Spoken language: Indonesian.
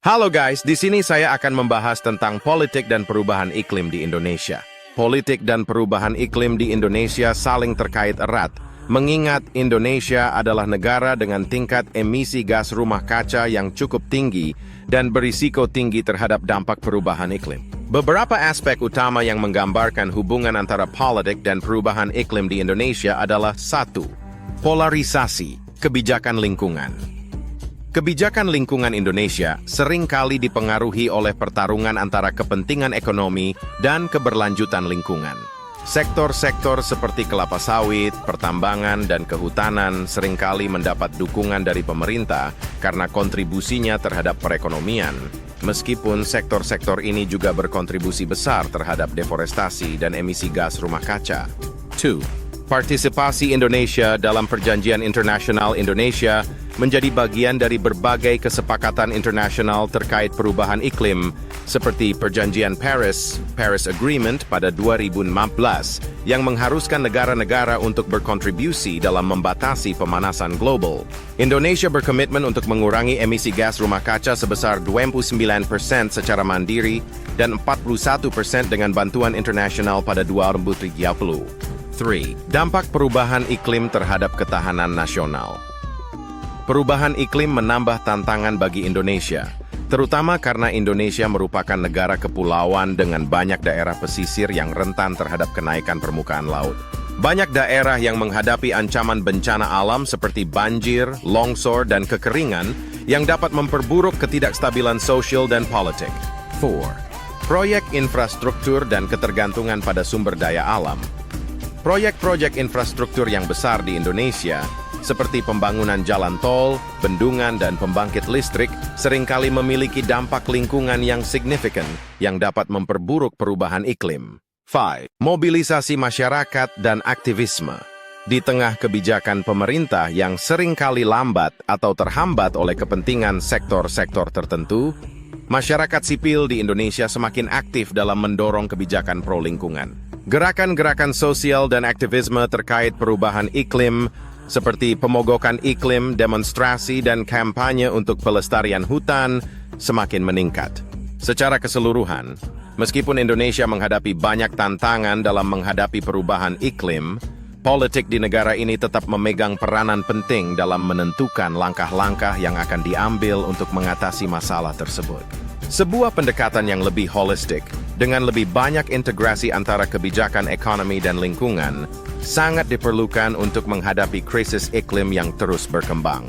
Halo guys, di sini saya akan membahas tentang politik dan perubahan iklim di Indonesia. Politik dan perubahan iklim di Indonesia saling terkait erat, mengingat Indonesia adalah negara dengan tingkat emisi gas rumah kaca yang cukup tinggi dan berisiko tinggi terhadap dampak perubahan iklim. Beberapa aspek utama yang menggambarkan hubungan antara politik dan perubahan iklim di Indonesia adalah 1. Polarisasi kebijakan lingkungan. Kebijakan lingkungan Indonesia seringkali dipengaruhi oleh pertarungan antara kepentingan ekonomi dan keberlanjutan lingkungan. Sektor-sektor seperti kelapa sawit, pertambangan, dan kehutanan seringkali mendapat dukungan dari pemerintah karena kontribusinya terhadap perekonomian, meskipun sektor-sektor ini juga berkontribusi besar terhadap deforestasi dan emisi gas rumah kaca. 2. Partisipasi Indonesia dalam Perjanjian Internasional Indonesia menjadi bagian dari berbagai kesepakatan internasional terkait perubahan iklim, seperti Perjanjian Paris Agreement pada 2015, yang mengharuskan negara-negara untuk berkontribusi dalam membatasi pemanasan global. Indonesia berkomitmen untuk mengurangi emisi gas rumah kaca sebesar 29% secara mandiri dan 41% dengan bantuan internasional pada 2030. 3. Dampak perubahan iklim terhadap ketahanan nasional. Perubahan iklim menambah tantangan bagi Indonesia, terutama karena Indonesia merupakan negara kepulauan dengan banyak daerah pesisir yang rentan terhadap kenaikan permukaan laut. Banyak daerah yang menghadapi ancaman bencana alam seperti banjir, longsor, dan kekeringan yang dapat memperburuk ketidakstabilan sosial dan politik. 4. Proyek infrastruktur dan ketergantungan pada sumber daya alam. Proyek-proyek infrastruktur yang besar di Indonesia, seperti pembangunan jalan tol, bendungan, dan pembangkit listrik, seringkali memiliki dampak lingkungan yang signifikan yang dapat memperburuk perubahan iklim. 5. Mobilisasi masyarakat dan aktivisme. Di tengah kebijakan pemerintah yang seringkali lambat atau terhambat oleh kepentingan sektor-sektor tertentu, masyarakat sipil di Indonesia semakin aktif dalam mendorong kebijakan pro-lingkungan. Gerakan-gerakan sosial dan aktivisme terkait perubahan iklim, seperti pemogokan iklim, demonstrasi, dan kampanye untuk pelestarian hutan, semakin meningkat. Secara keseluruhan, meskipun Indonesia menghadapi banyak tantangan dalam menghadapi perubahan iklim, politik di negara ini tetap memegang peranan penting dalam menentukan langkah-langkah yang akan diambil untuk mengatasi masalah tersebut. Sebuah pendekatan yang lebih holistik, dengan lebih banyak integrasi antara kebijakan ekonomi dan lingkungan, sangat diperlukan untuk menghadapi krisis iklim yang terus berkembang.